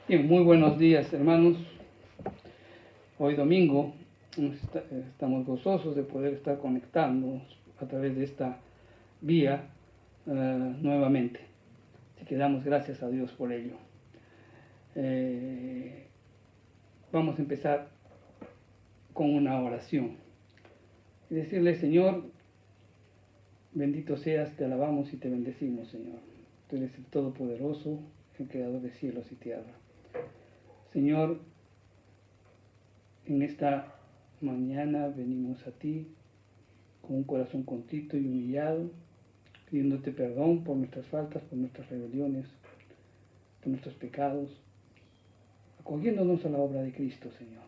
Bien, muy buenos días, hermanos. Hoy domingo estamos gozosos de poder estar conectándonos a través de esta vía nuevamente. Así que damos gracias a Dios por ello. Vamos a empezar con una oración y decirle: Señor, bendito seas, te alabamos y te bendecimos, Señor. Tú eres el Todopoderoso, el Creador de cielos y tierra. Señor, en esta mañana venimos a ti con un corazón contrito y humillado, pidiéndote perdón por nuestras faltas, por nuestras rebeliones, por nuestros pecados, acogiéndonos a la obra de Cristo, Señor.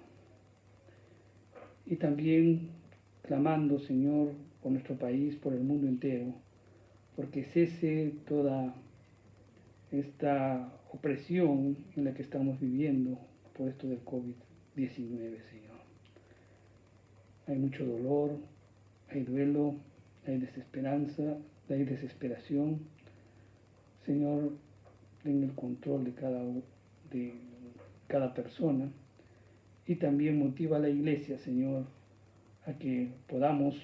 Y también clamando, Señor, por nuestro país, por el mundo entero, porque cese toda esta opresión en la que estamos viviendo por esto del COVID-19, Señor. Hay mucho dolor, hay duelo, hay desesperanza, hay desesperación. Señor, ten el control de cada persona y también motiva a la iglesia, Señor, a que podamos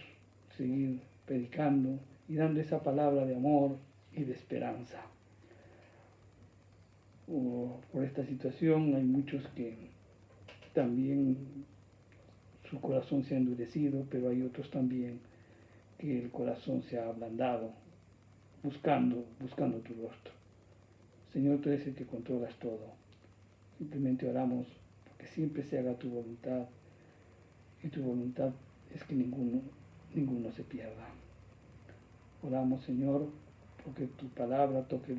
seguir predicando y dando esa palabra de amor y de esperanza. Por esta situación hay muchos que también su corazón se ha endurecido, pero hay otros también que el corazón se ha ablandado, buscando tu rostro. Señor, tú eres el que controlas todo. Simplemente oramos porque siempre se haga tu voluntad, y tu voluntad es que ninguno se pierda. Oramos, Señor, porque tu palabra toque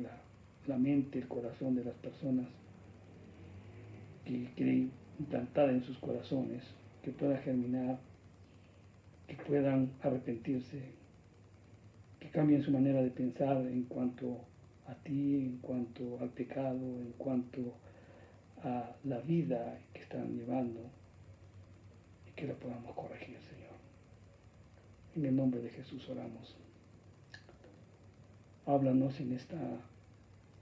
la mente, el corazón de las personas, que quede implantada en sus corazones, que pueda germinar, que puedan arrepentirse, que cambien su manera de pensar en cuanto a ti, en cuanto al pecado, en cuanto a la vida que están llevando, y que la podamos corregir, Señor. En el nombre de Jesús oramos. Háblanos en esta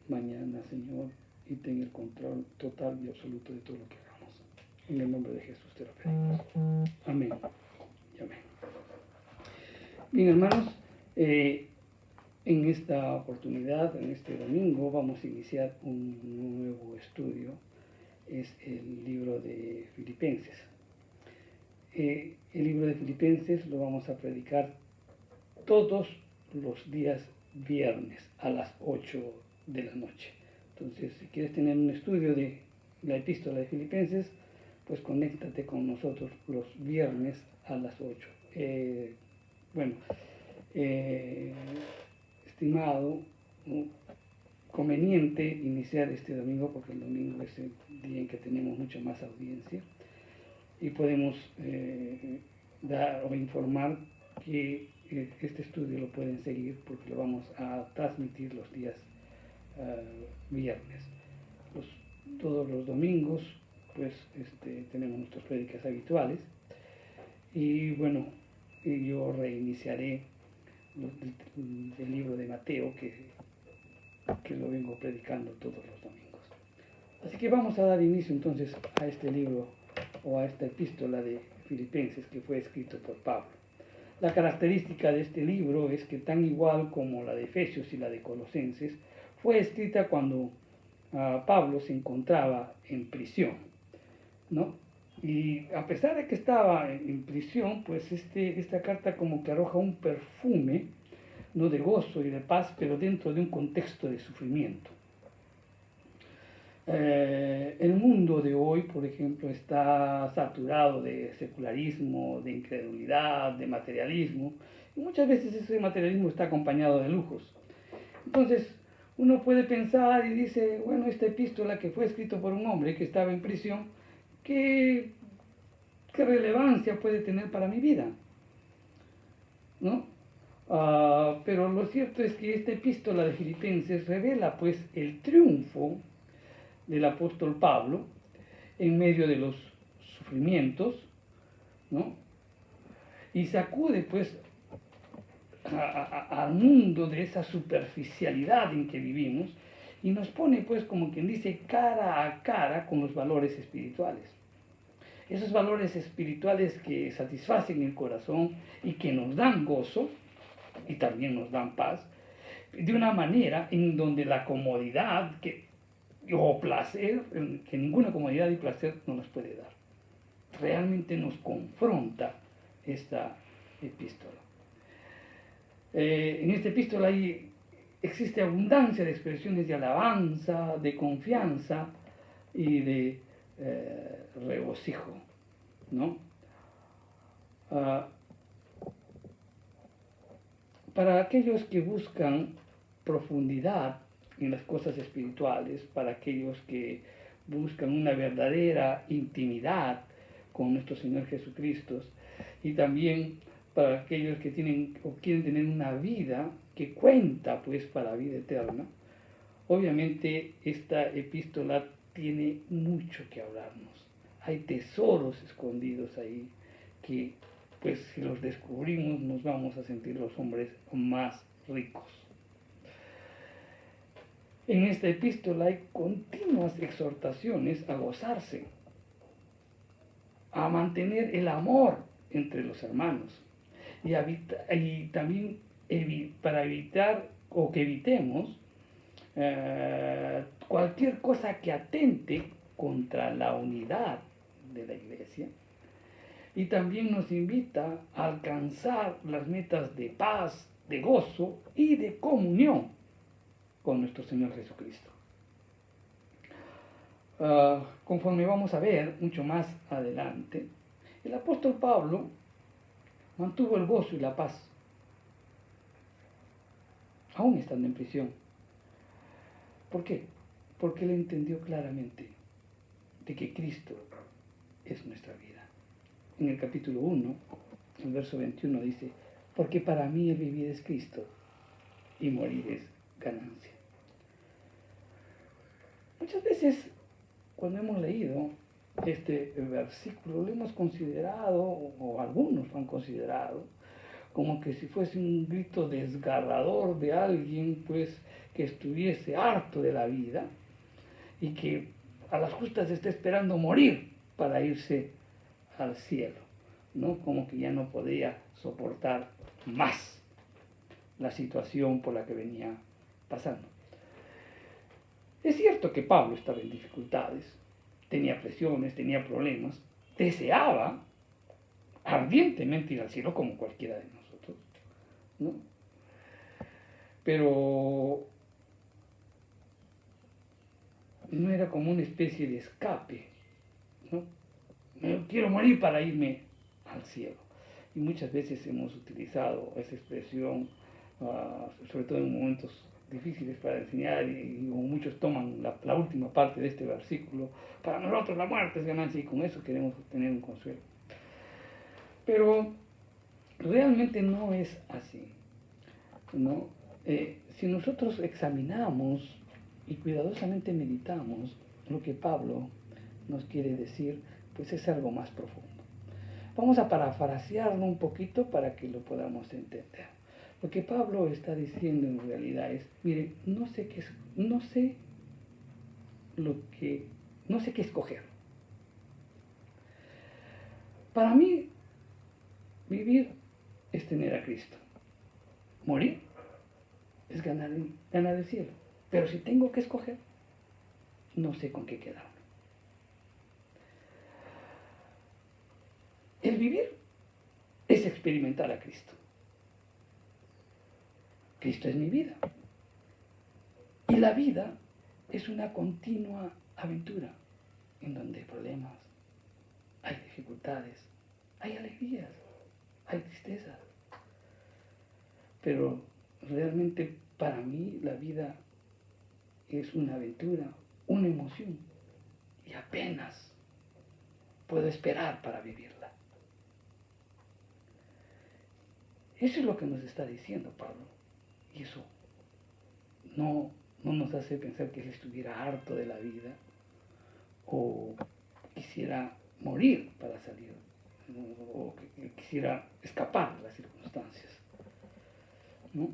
mañana, Señor, y ten el control total y absoluto de todo lo que hagamos. En el nombre de Jesús te lo pedimos. Amén y amén. Bien, hermanos, en esta oportunidad, en este domingo, vamos a iniciar un nuevo estudio. Es el libro de Filipenses. El libro de Filipenses lo vamos a predicar todos los días viernes a las 8 de la noche. Entonces, si quieres tener un estudio de la epístola de Filipenses, pues conéctate con nosotros los viernes a las 8. Estimado, conveniente iniciar este domingo, porque el domingo es el día en que tenemos mucha más audiencia y podemos dar o informar que este estudio lo pueden seguir, porque lo vamos a transmitir los días viernes. Todos los domingos pues tenemos nuestras prédicas habituales, y bueno, yo reiniciaré el libro de Mateo, que lo vengo predicando todos los domingos. Así que vamos a dar inicio entonces a este libro, o a esta epístola de Filipenses, que fue escrito por Pablo. La característica de este libro es que, tan igual como la de Efesios y la de Colosenses, fue escrita cuando Pablo se encontraba en prisión, ¿no? Y a pesar de que estaba en prisión, pues esta carta como que arroja un perfume, ¿no?, de gozo y de paz, pero dentro de un contexto de sufrimiento. El mundo de hoy, por ejemplo, está saturado de secularismo, de incredulidad, de materialismo, y muchas veces ese materialismo está acompañado de lujos. Entonces, uno puede pensar y dice: bueno, esta epístola, que fue escrita por un hombre que estaba en prisión, ¿qué relevancia puede tener para mi vida?, ¿no? Pero lo cierto es que esta epístola de Filipenses revela pues el triunfo del apóstol Pablo en medio de los sufrimientos, ¿no? Y sacude pues al mundo de esa superficialidad en que vivimos, y nos pone, pues, como quien dice, cara a cara con los valores espirituales. Esos valores espirituales que satisfacen el corazón y que nos dan gozo y también nos dan paz, de una manera en donde la comodidad o placer, que ninguna comodidad y placer no nos puede dar. Realmente nos confronta esta epístola. En esta epístola existe abundancia de expresiones de alabanza, de confianza y de regocijo, ¿no? Para aquellos que buscan profundidad en las cosas espirituales, para aquellos que buscan una verdadera intimidad con nuestro Señor Jesucristo, y también para aquellos que tienen o quieren tener una vida que cuenta pues para la vida eterna, obviamente esta epístola tiene mucho que hablarnos. Hay tesoros escondidos ahí que pues si los descubrimos nos vamos a sentir los hombres más ricos. En esta epístola hay continuas exhortaciones a gozarse, a mantener el amor entre los hermanos y también para evitar o que evitemos cualquier cosa que atente contra la unidad de la iglesia. Y también nos invita a alcanzar las metas de paz, de gozo y de comunión con nuestro Señor Jesucristo. Conforme vamos a ver mucho más adelante, el apóstol Pablo mantuvo el gozo y la paz, aún estando en prisión. ¿Por qué? Porque él entendió claramente de que Cristo es nuestra vida. En el capítulo 1, el verso 21 dice, porque para mí el vivir es Cristo y morir es ganancia. Muchas veces cuando hemos leído este versículo lo hemos considerado, o algunos lo han considerado, como que si fuese un grito desgarrador de alguien pues que estuviese harto de la vida y que a las justas está esperando morir para irse al cielo, ¿no? Como que ya no podía soportar más la situación por la que venía pasando. Es cierto que Pablo estaba en dificultades, tenía presiones, tenía problemas, deseaba ardientemente ir al cielo como cualquiera de nosotros, ¿no? Pero no era como una especie de escape, ¿no? Me quiero morir para irme al cielo. Y muchas veces hemos utilizado esa expresión, sobre todo en momentos difíciles para enseñar, y muchos toman la última parte de este versículo, para nosotros la muerte es ganancia, y con eso queremos obtener un consuelo. Pero realmente no es así, ¿no? Si nosotros examinamos y cuidadosamente meditamos lo que Pablo nos quiere decir, pues es algo más profundo. Vamos a parafrasearlo un poquito para que lo podamos entender. Lo que Pablo está diciendo en realidad es, miren, no sé qué escoger. Para mí, vivir es tener a Cristo. Morir es ganar el cielo. Pero si tengo que escoger, no sé con qué quedarme. El vivir es experimentar a Cristo. Cristo es mi vida. Y la vida es una continua aventura en donde hay problemas, hay dificultades, hay alegrías, hay tristezas. Pero realmente para mí la vida es una aventura, una emoción. Y apenas puedo esperar para vivirla. Eso es lo que nos está diciendo Pablo. Y eso no nos hace pensar que él estuviera harto de la vida o quisiera morir para salir, o que quisiera escapar de las circunstancias, ¿no?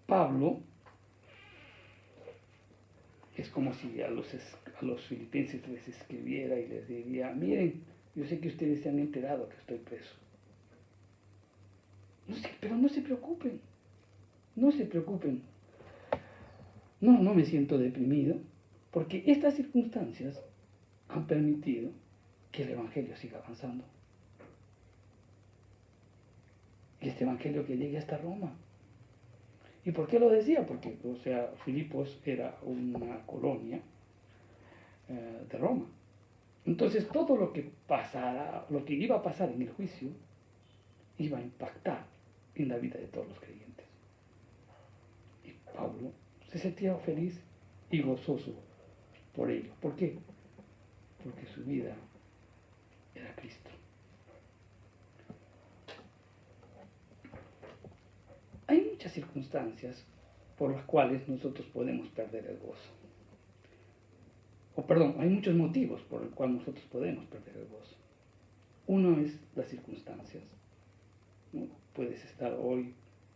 Pablo Es como si a los filipenses les escribiera y les diría, miren, yo sé que ustedes se han enterado que estoy preso. No sé, pero no se preocupen, no se preocupen. No me siento deprimido, porque estas circunstancias han permitido que el Evangelio siga avanzando. Y este Evangelio que llegue hasta Roma. ¿Y por qué lo decía? Porque, Filipos era una colonia de Roma. Entonces, todo lo que pasara, lo que iba a pasar en el juicio, iba a impactar en la vida de todos los creyentes. Y Pablo se sentía feliz y gozoso por ello. ¿Por qué? Porque su vida era Cristo. Hay muchas circunstancias por las cuales nosotros podemos perder el gozo. Hay muchos motivos por los cuales nosotros podemos perder el gozo. Uno es las circunstancias, ¿no? Puedes estar hoy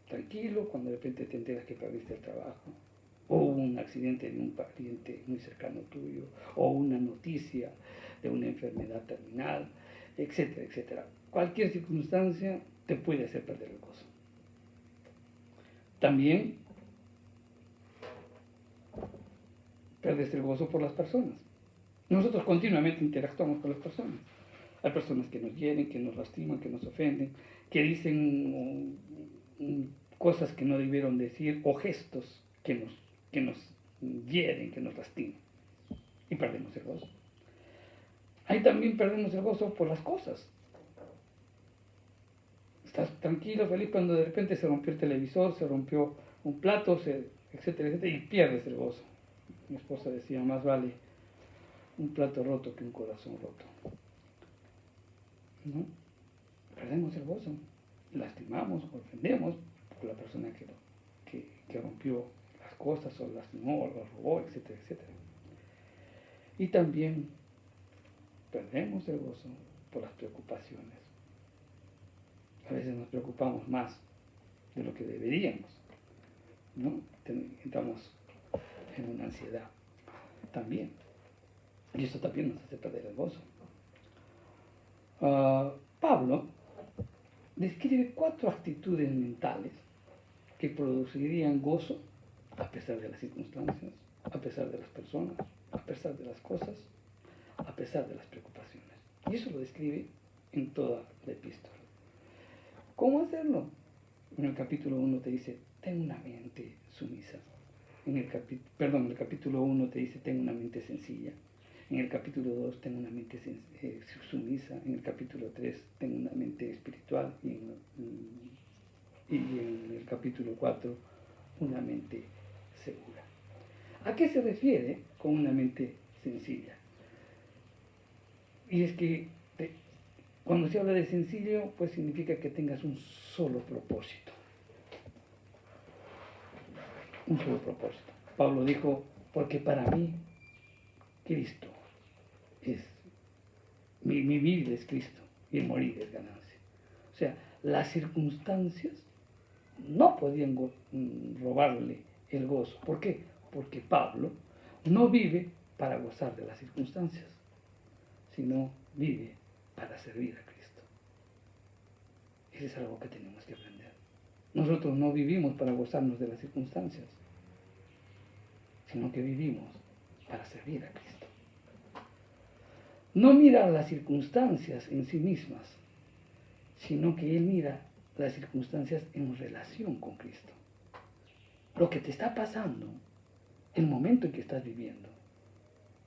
tranquilo cuando de repente te enteras que perdiste el trabajo, o un accidente de un pariente muy cercano tuyo, o una noticia de una enfermedad terminal, etcétera, etcétera. Cualquier circunstancia te puede hacer perder el gozo. También pierdes el gozo por las personas. Nosotros continuamente interactuamos con las personas. Hay personas que nos hieren, que nos lastiman, que nos ofenden, que dicen cosas que no debieron decir o gestos que nos hieren, que nos lastiman. Y perdemos el gozo. Ahí también perdemos el gozo por las cosas. Estás tranquilo, feliz cuando de repente se rompió el televisor, se rompió un plato, etcétera, etcétera, y pierdes el gozo. Mi esposa decía, más vale un plato roto que un corazón roto. ¿No? Perdemos el gozo, lastimamos, ofendemos por la persona que rompió las cosas, o lastimó, o las robó, etcétera, etcétera. Y también perdemos el gozo por las preocupaciones. A veces nos preocupamos más de lo que deberíamos, ¿no? Entramos en una ansiedad también. Y eso también nos hace perder el gozo. Pablo describe 4 actitudes mentales que producirían gozo a pesar de las circunstancias, a pesar de las personas, a pesar de las cosas, a pesar de las preocupaciones. Y eso lo describe en toda la epístola. ¿Cómo hacerlo? En el capítulo 1 te dice, ten una mente sumisa. En el capítulo 1 te dice, ten una mente sencilla. En el capítulo 2, ten una mente sumisa. En el capítulo 3, ten una mente espiritual. Y en el capítulo 4, una mente segura. ¿A qué se refiere con una mente sencilla? Y es que cuando se habla de sencillo, pues significa que tengas un solo propósito. Un solo propósito. Pablo dijo, porque para mí Cristo es, mi vivir es Cristo y el morir es ganancia. O sea, las circunstancias no podían robarle el gozo. ¿Por qué? Porque Pablo no vive para gozar de las circunstancias, sino vive para servir a Cristo. Eso es algo que tenemos que aprender. Nosotros no vivimos para gozarnos de las circunstancias, sino que vivimos para servir a Cristo. No mira las circunstancias en sí mismas, sino que él mira las circunstancias en relación con Cristo. Lo que te está pasando, el momento en que estás viviendo,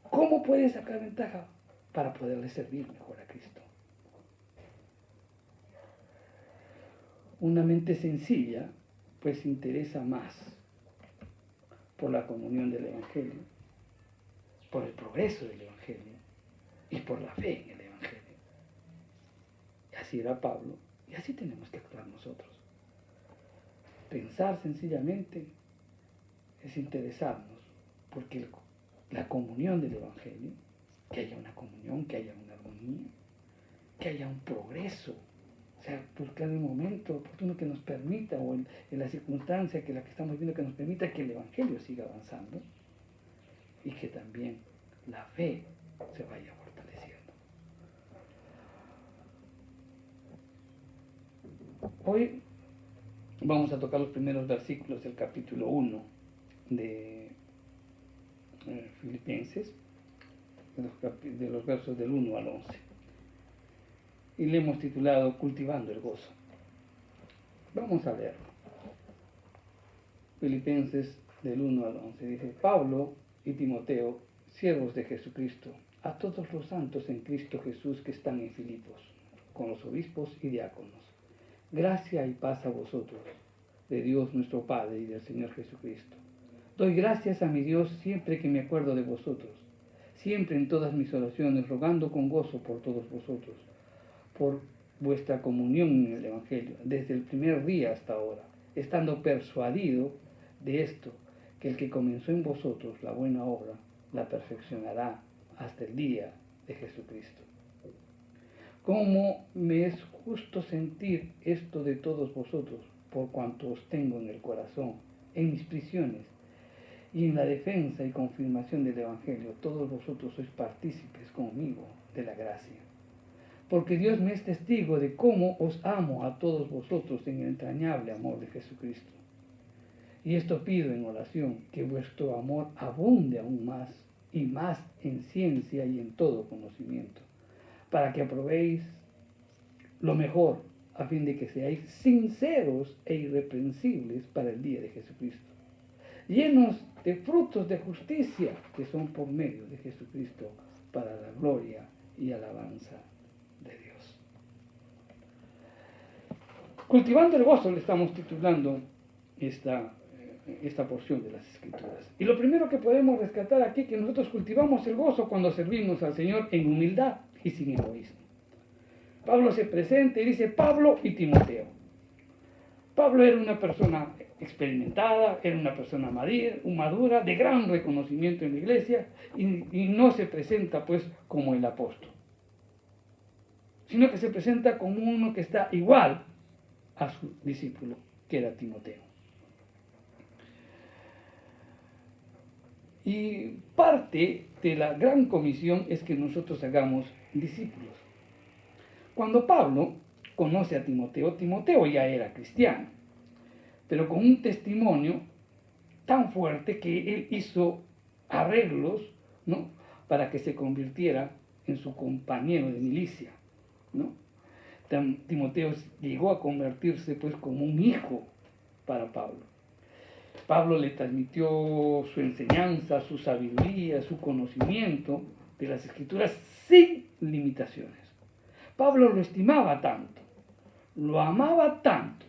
¿cómo puedes sacar ventaja para poderle servir mejor a Cristo? Una mente sencilla, pues se interesa más por la comunión del Evangelio, por el progreso del Evangelio y por la fe en el Evangelio. Y así era Pablo, y así tenemos que actuar nosotros. Pensar sencillamente es interesarnos porque la comunión del Evangelio, que haya una comunión, que haya una armonía, que haya un progreso, o sea, porque en el momento oportuno que nos permita, o en la circunstancia que la que estamos viendo que nos permita que el Evangelio siga avanzando, y que también la fe se vaya fortaleciendo. Hoy vamos a tocar los primeros versículos del capítulo 1 de Filipenses, de los versos del 1 al 11. Y le hemos titulado Cultivando el gozo. Vamos a leerlo. Filipenses del 1 al 11. Dice: Pablo y Timoteo, siervos de Jesucristo, a todos los santos en Cristo Jesús que están en Filipos, con los obispos y diáconos. Gracia y paz a vosotros, de Dios nuestro Padre y del Señor Jesucristo. Doy gracias a mi Dios siempre que me acuerdo de vosotros, siempre en todas mis oraciones, rogando con gozo por todos vosotros, por vuestra comunión en el Evangelio, desde el primer día hasta ahora, estando persuadido de esto, que el que comenzó en vosotros la buena obra, la perfeccionará hasta el día de Jesucristo. Cómo me es justo sentir esto de todos vosotros, por cuanto os tengo en el corazón, en mis prisiones, y en la defensa y confirmación del Evangelio. Todos vosotros sois partícipes conmigo de la gracia. Porque Dios me es testigo de cómo os amo a todos vosotros en el entrañable amor de Jesucristo. Y esto pido en oración, que vuestro amor abunde aún más y más en ciencia y en todo conocimiento, para que aprobéis lo mejor, a fin de que seáis sinceros e irreprensibles para el día de Jesucristo, llenos de frutos de justicia que son por medio de Jesucristo, para la gloria y alabanza de Dios. Cultivando el gozo le estamos titulando esta porción de las Escrituras. Y lo primero que podemos rescatar aquí, que nosotros cultivamos el gozo cuando servimos al Señor en humildad y sin egoísmo. Pablo se presenta y dice: Pablo y Timoteo. Pablo era una persona experimentada, era una persona madura, de gran reconocimiento en la iglesia, y no se presenta pues como el apóstol, sino que se presenta como uno que está igual a su discípulo, que era Timoteo. Y parte de la gran comisión es que nosotros hagamos discípulos. Cuando Pablo conoce a Timoteo, Timoteo ya era cristiano, pero con un testimonio tan fuerte que él hizo arreglos, ¿no?, para que se convirtiera en su compañero de milicia, ¿no? Timoteo llegó a convertirse pues como un hijo para Pablo. Pablo le transmitió su enseñanza, su sabiduría, su conocimiento de las Escrituras sin limitaciones. Pablo lo estimaba tanto, lo amaba tanto,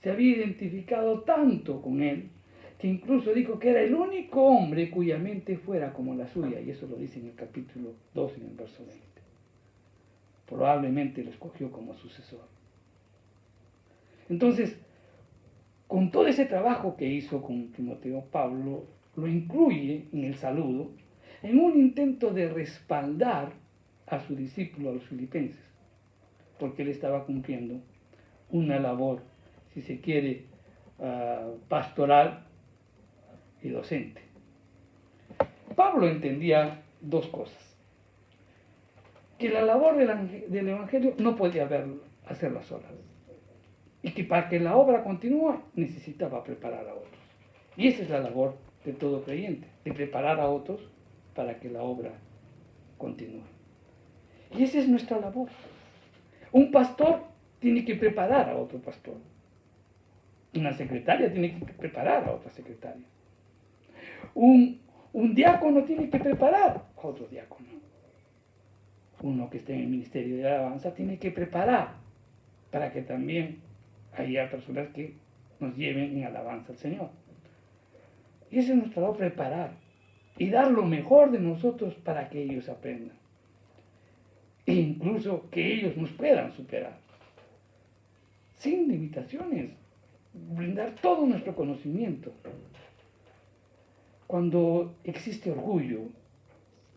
se había identificado tanto con él, que incluso dijo que era el único hombre cuya mente fuera como la suya, y eso lo dice en el capítulo 2, en el verso 20. Probablemente lo escogió como sucesor. Entonces, con todo ese trabajo que hizo con Timoteo, Pablo lo incluye en el saludo, en un intento de respaldar a su discípulo, a los filipenses, porque él estaba cumpliendo una labor, si se quiere, pastoral y docente. Pablo entendía dos cosas: que la labor del Evangelio no podía hacerla sola, y que para que la obra continúe necesitaba preparar a otros. Y esa es la labor de todo creyente, de preparar a otros para que la obra continúe. Y esa es nuestra labor. Un pastor tiene que preparar a otro pastor. Una secretaria tiene que preparar a otra secretaria. Un diácono tiene que preparar a otro diácono. Uno que esté en el ministerio de alabanza tiene que preparar para que también haya personas que nos lleven en alabanza al Señor. Y ese es nuestro trabajo, preparar y dar lo mejor de nosotros para que ellos aprendan. E incluso que ellos nos puedan superar. Sin limitaciones. Brindar todo nuestro conocimiento. Cuando existe orgullo,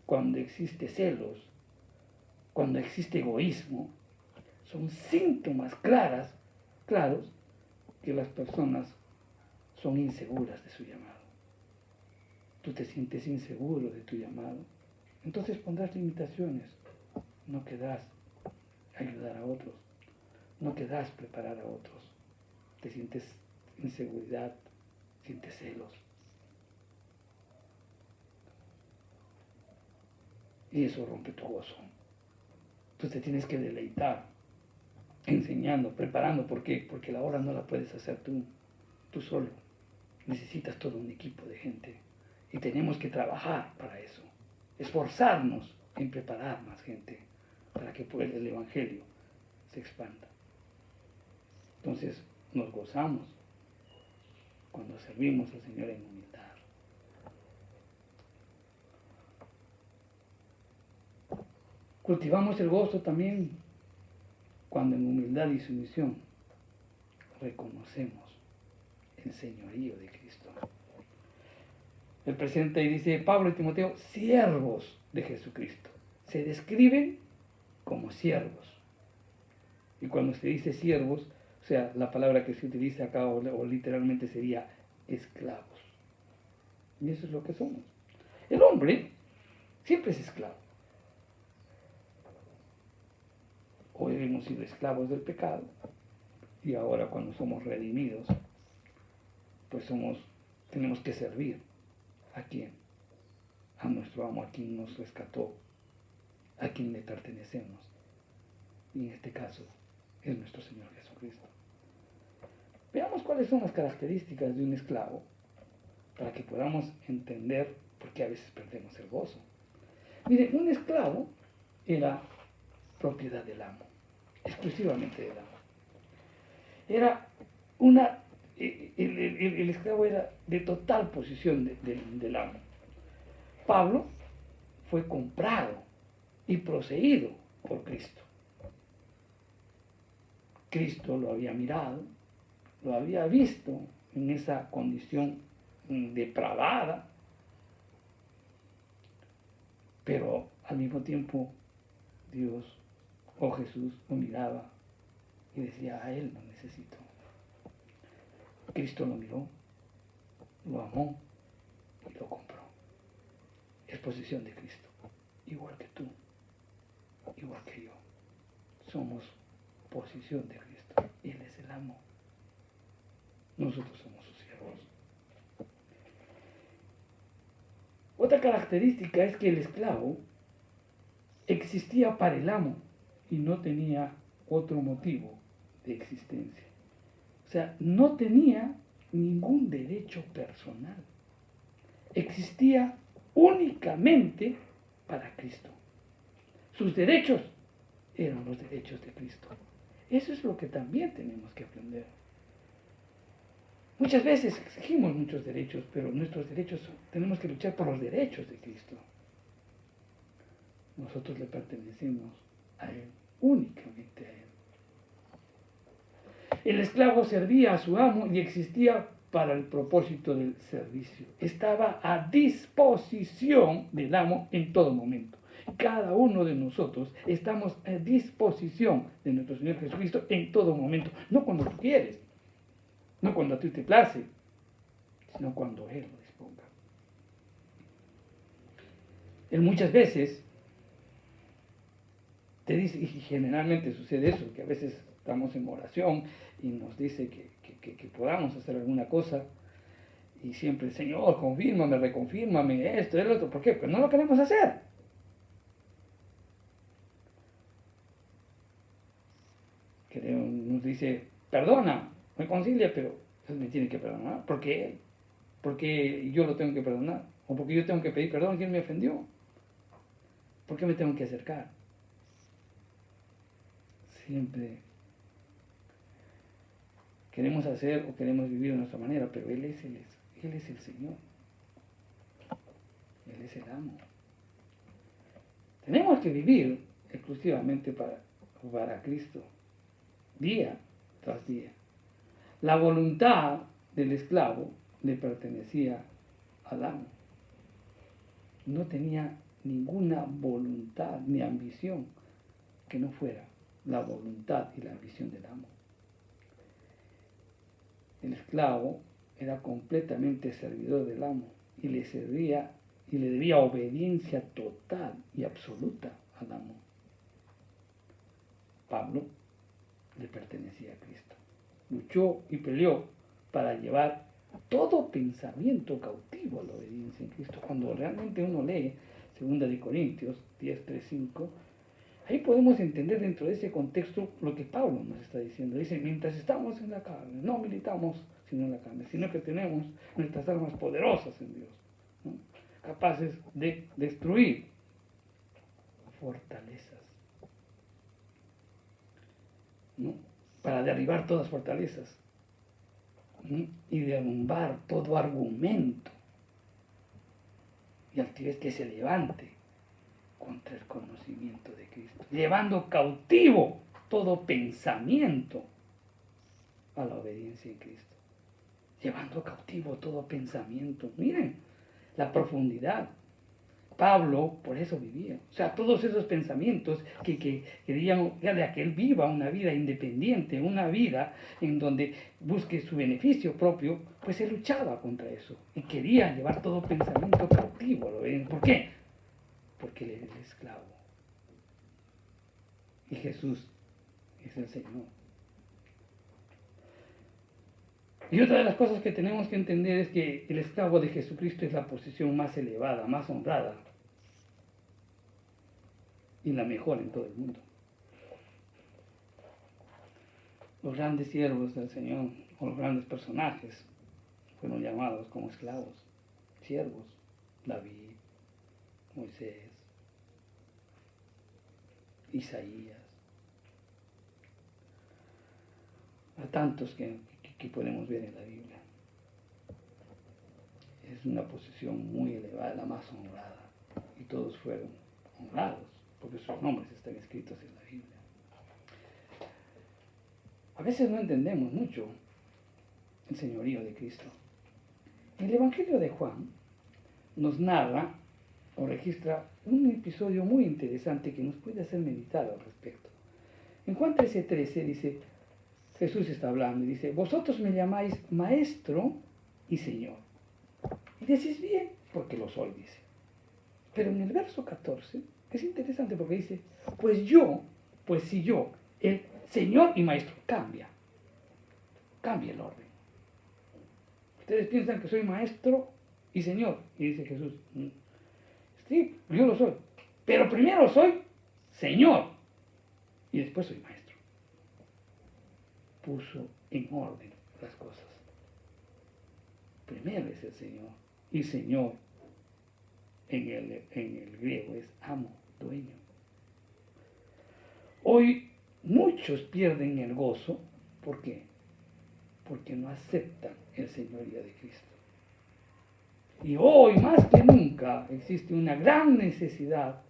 cuando existe celos, cuando existe egoísmo, son síntomas claros que las personas son inseguras de su llamado. tú te sientes inseguro de tu llamado, entonces pondrás limitaciones. No querrás ayudar a otros, no querrás preparar a otros. Te sientes inseguridad, sientes celos. Y eso rompe tu gozo. Tú te tienes que deleitar, enseñando, preparando. ¿Por qué? Porque la obra no la puedes hacer tú solo. Necesitas todo un equipo de gente. Y tenemos que trabajar para eso. Esforzarnos en preparar más gente para que el Evangelio se expanda. Entonces nos gozamos cuando servimos al Señor en humildad. Cultivamos el gozo también cuando en humildad y sumisión reconocemos el señorío de Cristo. El presente dice Pablo y Timoteo, siervos de Jesucristo. Se describen como siervos. Y cuando se dice siervos, o sea, la palabra que se utiliza acá o literalmente sería esclavos. Y eso es lo que somos. El hombre siempre es esclavo. Hoy hemos sido esclavos del pecado y ahora cuando somos redimidos, pues tenemos que servir. ¿A quién? A nuestro amo, a quien nos rescató, a quien le pertenecemos. Y en este caso es nuestro Señor Jesucristo. Veamos cuáles son las características de un esclavo para que podamos entender por qué a veces perdemos el gozo. Mire, un esclavo era propiedad del amo, exclusivamente del amo. El esclavo era de total posesión del amo. Pablo fue comprado y poseído por Cristo. Cristo lo había mirado, lo había visto en esa condición depravada, pero al mismo tiempo Dios o Jesús lo miraba y decía, a él lo necesito. Cristo lo miró, lo amó y lo compró. Es posesión de Cristo, igual que tú, igual que yo. Somos posesión de Cristo. Él es el amo. Nosotros somos sus siervos. Otra característica es que el esclavo existía para el amo y no tenía otro motivo de existencia. O sea, no tenía ningún derecho personal. Existía únicamente para Cristo. Sus derechos eran los derechos de Cristo. Eso es lo que también tenemos que aprender. Muchas veces exigimos muchos derechos, pero nuestros derechos tenemos que luchar por los derechos de Cristo. Nosotros le pertenecemos a Él, únicamente a Él. El esclavo servía a su amo y existía para el propósito del servicio. Estaba a disposición del amo en todo momento. Cada uno de nosotros estamos a disposición de nuestro Señor Jesucristo en todo momento. No cuando tú quieres, no cuando a ti te place, sino cuando Él lo disponga. Él muchas veces te dice, y generalmente sucede eso, que a veces estamos en oración y nos dice que podamos hacer alguna cosa y siempre, Señor, confírmame, reconfírmame, esto, el otro. ¿Por qué? Pues no lo queremos hacer. Nos dice, perdona, reconcilia, pero Él me tiene que perdonar. ¿Por qué? Porque yo lo tengo que perdonar. O porque yo tengo que pedir perdón a quien me ofendió. ¿Por qué me tengo que acercar? Siempre queremos hacer o queremos vivir de nuestra manera, pero Él es el Señor. Él es el amo. Tenemos que vivir exclusivamente para Cristo, día tras día. La voluntad del esclavo le pertenecía al amo. No tenía ninguna voluntad ni ambición que no fuera la voluntad y la ambición del amo. El esclavo era completamente servidor del amo y le debía obediencia total y absoluta al amo. Pablo le pertenecía a Cristo. Luchó y peleó para llevar todo pensamiento cautivo a la obediencia en Cristo. Cuando realmente uno lee 2 de Corintios 10, 3, 5, ahí podemos entender dentro de ese contexto lo que Pablo nos está diciendo. Dice, mientras estamos en la carne, no militamos sino en la carne, sino que tenemos nuestras armas poderosas en Dios, ¿no? Capaces de destruir fortalezas, ¿no? Para derribar todas fortalezas, ¿no? Y derrumbar todo argumento y altivez que se levante contra el conocimiento de Cristo, llevando cautivo todo pensamiento a la obediencia en Cristo, llevando cautivo todo pensamiento. Miren la profundidad. Pablo por eso vivía. O sea, todos esos pensamientos que querían de que él viva una vida independiente, una vida en donde busque su beneficio propio, pues él luchaba contra eso y quería llevar todo pensamiento cautivo. ¿Por qué? Porque él es el esclavo. Y Jesús es el Señor. Y otra de las cosas que tenemos que entender es que el esclavo de Jesucristo es la posición más elevada, más honrada y la mejor en todo el mundo. Los grandes siervos del Señor, o los grandes personajes, fueron llamados como esclavos, siervos. David, Moisés, Isaías, a tantos que podemos ver en la Biblia. Es una posición muy elevada, la más honrada, y todos fueron honrados porque sus nombres están escritos en la Biblia. A veces no entendemos mucho el señorío de Cristo. El Evangelio de Juan nos narra o registra un episodio muy interesante que nos puede hacer meditar al respecto. En Juan 13:13 dice, Jesús está hablando y dice, vosotros me llamáis maestro y señor. Y decís bien, porque lo soy, dice. Pero en el verso 14 es interesante porque dice, pues si yo, el señor y maestro, cambia el orden. Ustedes piensan que soy maestro y señor. Y dice Jesús, sí, yo lo soy. Pero primero soy señor y después soy maestro. Puso en orden las cosas. Primero es el Señor. Y Señor en el griego es amo, dueño. Hoy muchos pierden el gozo. ¿Por qué? Porque no aceptan el señorío de Cristo. Y hoy más que nunca existe una gran necesidad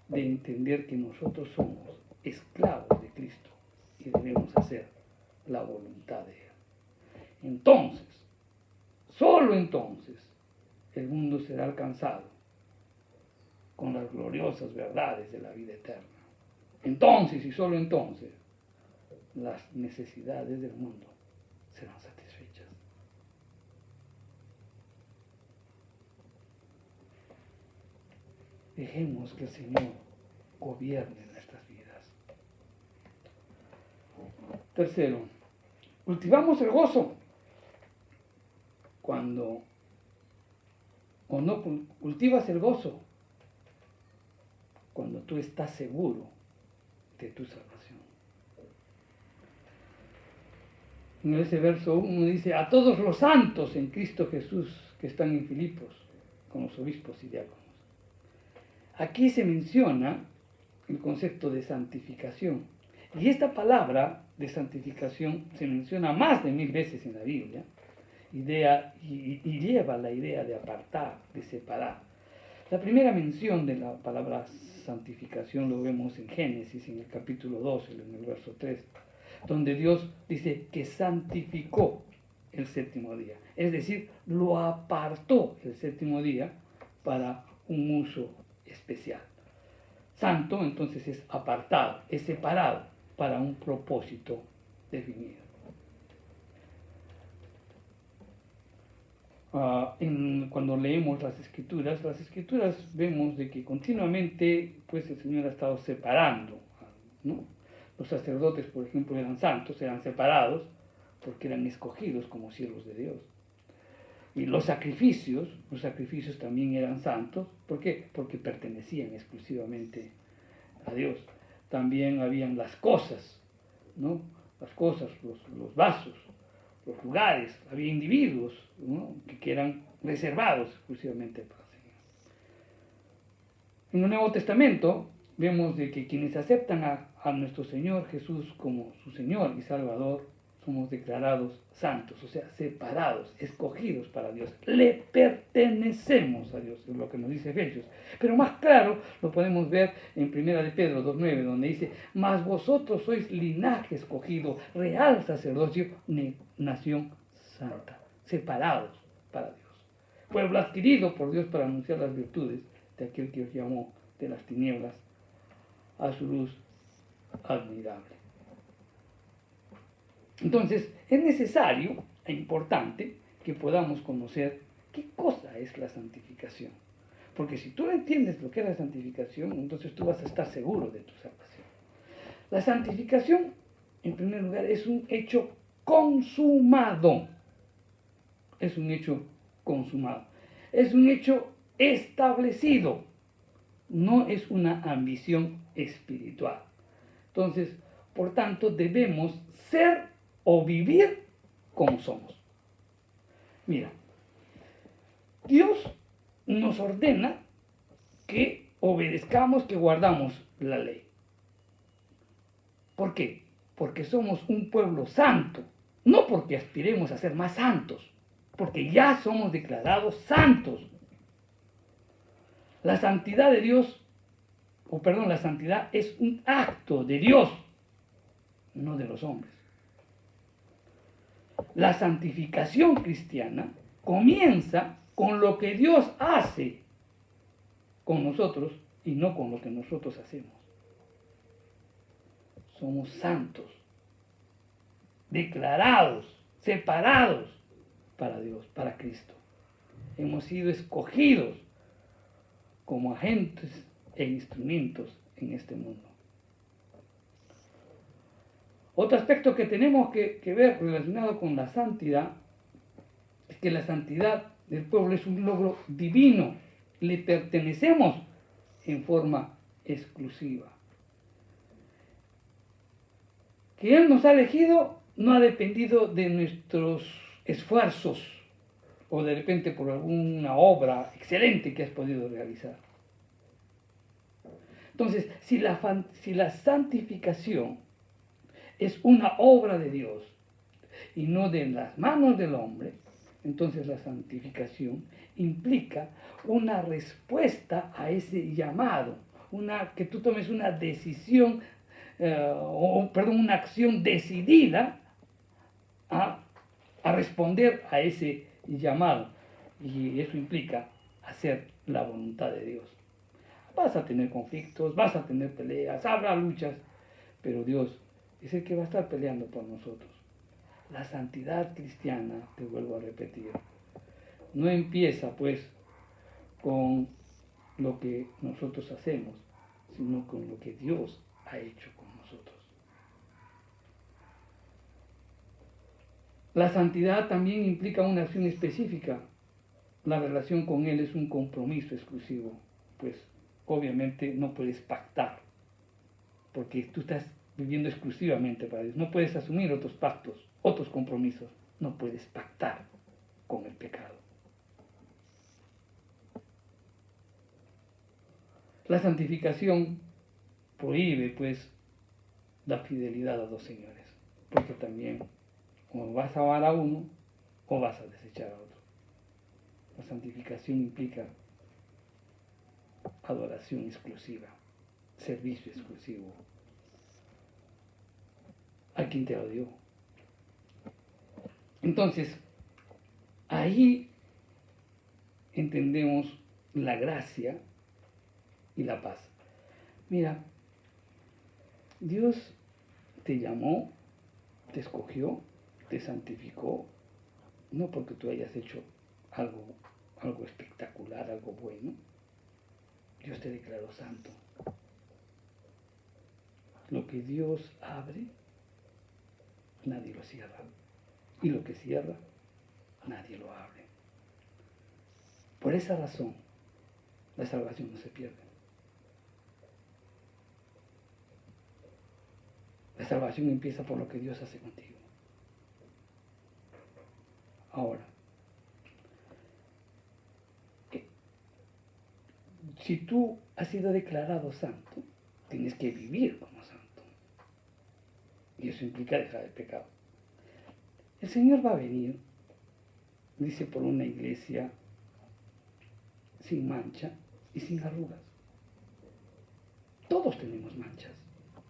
de entender que nosotros somos esclavos de Cristo y debemos hacer la voluntad de Él. Entonces, solo entonces, el mundo será alcanzado con las gloriosas verdades de la vida eterna. Entonces y solo entonces, las necesidades del mundo serán satisfechas. Dejemos que el Señor gobierne nuestras vidas. Tercero, cultivamos el gozo cuando o no cultivas el gozo cuando tú estás seguro de tu salvación. En ese verso 1 dice, a todos los santos en Cristo Jesús que están en Filipos, con los obispos y diáconos. Aquí se menciona el concepto de santificación. Y esta palabra de santificación se menciona más de 1000 veces en la Biblia y lleva la idea de apartar, de separar. La primera mención de la palabra santificación lo vemos en Génesis, en el capítulo 12, en el verso 3, donde Dios dice que santificó el séptimo día. Es decir, lo apartó el séptimo día para un uso especial. Santo, entonces, es apartado, es separado para un propósito definido. cuando leemos las escrituras vemos de que continuamente pues el Señor ha estado separando, ¿no? Los sacerdotes, por ejemplo, eran santos, eran separados porque eran escogidos como siervos de Dios. Y los sacrificios también eran santos. ¿Por qué? Porque pertenecían exclusivamente a Dios. También habían las cosas, ¿no? Las cosas, los vasos, los lugares, había individuos, ¿no? que eran reservados exclusivamente para el Señor. En el Nuevo Testamento vemos de que quienes aceptan a nuestro Señor Jesús como su Señor y Salvador, somos declarados santos, o sea, separados, escogidos para Dios. Le pertenecemos a Dios, es lo que nos dice Efesios. Pero más claro lo podemos ver en 1 de Pedro 2.9, donde dice: mas vosotros sois linaje escogido, real sacerdocio, nación santa, separados para Dios. Pueblo adquirido por Dios para anunciar las virtudes de aquel que os llamó de las tinieblas a su luz admirable. Entonces, es necesario e importante que podamos conocer qué cosa es la santificación. Porque si tú entiendes lo que es la santificación, entonces tú vas a estar seguro de tu salvación. La santificación, en primer lugar, es un hecho consumado. Es un hecho consumado. Es un hecho establecido. No es una ambición espiritual. Entonces, por tanto, debemos ser o vivir como somos. Mira, Dios nos ordena que obedezcamos, que guardamos la ley. ¿Por qué? Porque somos un pueblo santo, no porque aspiremos a ser más santos, porque ya somos declarados santos. La santidad de Dios, la santidad es un acto de Dios, no de los hombres. La santificación cristiana comienza con lo que Dios hace con nosotros y no con lo que nosotros hacemos. Somos santos, declarados, separados para Dios, para Cristo. Hemos sido escogidos como agentes e instrumentos en este mundo. Otro aspecto que tenemos que ver relacionado con la santidad es que la santidad del pueblo es un logro divino. Le pertenecemos en forma exclusiva. Que Él nos ha elegido no ha dependido de nuestros esfuerzos o de repente por alguna obra excelente que has podido realizar. Entonces, si la santificación es una obra de Dios y no de las manos del hombre, entonces la santificación implica una respuesta a ese llamado, que tú tomes una decisión, una acción decidida a responder a ese llamado. Y eso implica hacer la voluntad de Dios. Vas a tener conflictos, vas a tener peleas, habrá luchas, pero Dios es el que va a estar peleando por nosotros. La santidad cristiana, te vuelvo a repetir, no empieza pues con lo que nosotros hacemos, sino con lo que Dios ha hecho con nosotros. La santidad también implica una acción específica. La relación con Él es un compromiso exclusivo, pues obviamente no puedes pactar, porque tú estás viviendo exclusivamente para Dios. No puedes asumir otros pactos, otros compromisos. No puedes pactar con el pecado. La santificación prohíbe, pues, la fidelidad a dos señores, porque también o vas a amar a uno o vas a desechar a otro. La santificación implica adoración exclusiva, servicio exclusivo a quien te lo dio. Entonces, ahí entendemos la gracia y la paz. Mira, Dios te llamó, te escogió, te santificó, no porque tú hayas hecho algo espectacular, algo bueno. Dios te declaró santo. Lo que Dios abre, nadie lo cierra. Y lo que cierra, nadie lo abre. Por esa razón, la salvación no se pierde. La salvación empieza por lo que Dios hace contigo. Ahora, si tú has sido declarado santo, tienes que vivir como santo. Y eso implica dejar el pecado. El Señor va a venir, dice, por una iglesia sin mancha y sin arrugas. Todos tenemos manchas,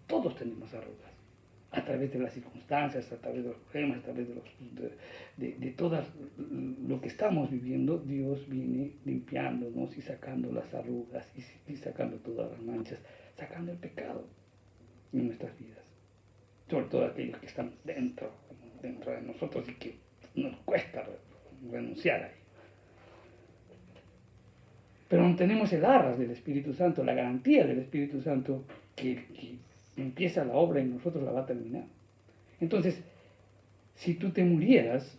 todos tenemos arrugas. A través de las circunstancias, a través de los problemas, a través de todo lo que estamos viviendo, Dios viene limpiándonos y sacando las arrugas y sacando todas las manchas, sacando el pecado en nuestras vidas. Sobre todo aquellos que están dentro de nosotros y que nos cuesta renunciar a ello. Pero no tenemos el arras del Espíritu Santo, la garantía del Espíritu Santo que empieza la obra y nosotros la va a terminar. Entonces, si tú te murieras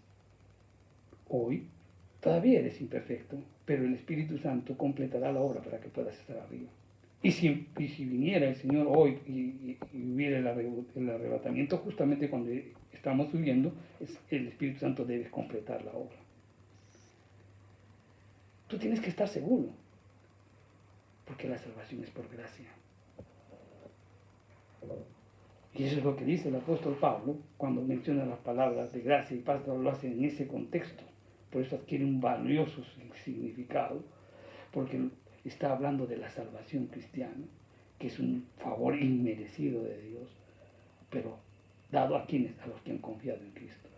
hoy, todavía eres imperfecto, pero el Espíritu Santo completará la obra para que puedas estar arriba. Y si viniera el Señor hoy y hubiera el arrebatamiento, justamente cuando estamos subiendo, el Espíritu Santo debe completar la obra. Tú tienes que estar seguro, porque la salvación es por gracia. Y eso es lo que dice el apóstol Pablo cuando menciona las palabras de gracia y paz, lo hace en ese contexto. Por eso adquiere un valioso significado, porque está hablando de la salvación cristiana, que es un favor inmerecido de Dios, pero dado a los que han confiado en Cristo.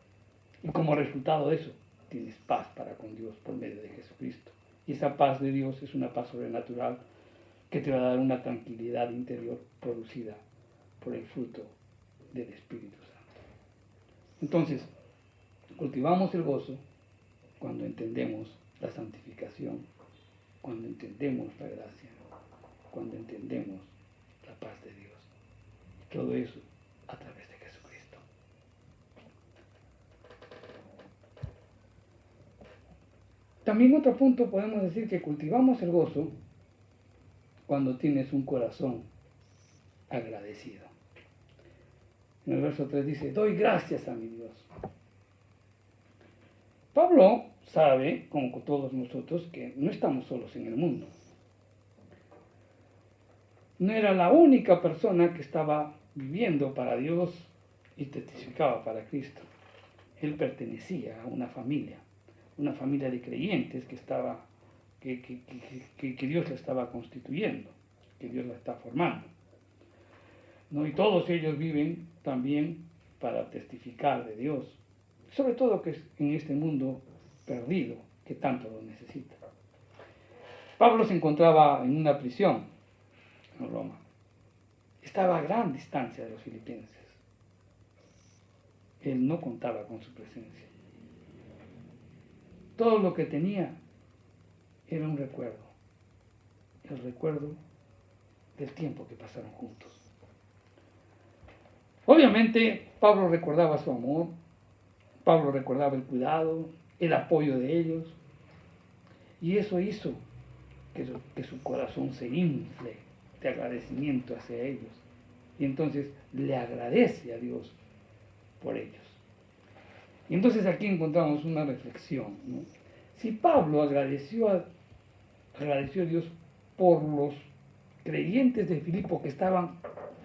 Y como resultado de eso, tienes paz para con Dios por medio de Jesucristo. Y esa paz de Dios es una paz sobrenatural que te va a dar una tranquilidad interior producida por el fruto del Espíritu Santo. Entonces, cultivamos el gozo cuando entendemos la santificación, cuando entendemos la gracia, cuando entendemos la paz de Dios. Y todo eso a través de Jesucristo. También otro punto podemos decir que cultivamos el gozo cuando tienes un corazón agradecido. En el verso 3 dice, doy gracias a mi Dios. Pablo sabe, como todos nosotros, que no estamos solos en el mundo. No era la única persona que estaba viviendo para Dios y testificaba para Cristo. Él pertenecía a una familia de creyentes que Dios la estaba constituyendo, que Dios la está formando. ¿No? Y todos ellos viven también para testificar de Dios, sobre todo que es en este mundo perdido que tanto lo necesita. Pablo se encontraba en una prisión en Roma. Estaba a gran distancia de los filipenses. Él no contaba con su presencia. Todo lo que tenía era un recuerdo, el recuerdo del tiempo que pasaron juntos. Obviamente, Pablo recordaba su amor, Pablo recordaba el cuidado, el apoyo de ellos, y eso hizo que su corazón se infle de agradecimiento hacia ellos. Y entonces le agradece a Dios por ellos. Y entonces aquí encontramos una reflexión, ¿no? Si Pablo agradeció a Dios por los creyentes de Filipo que estaban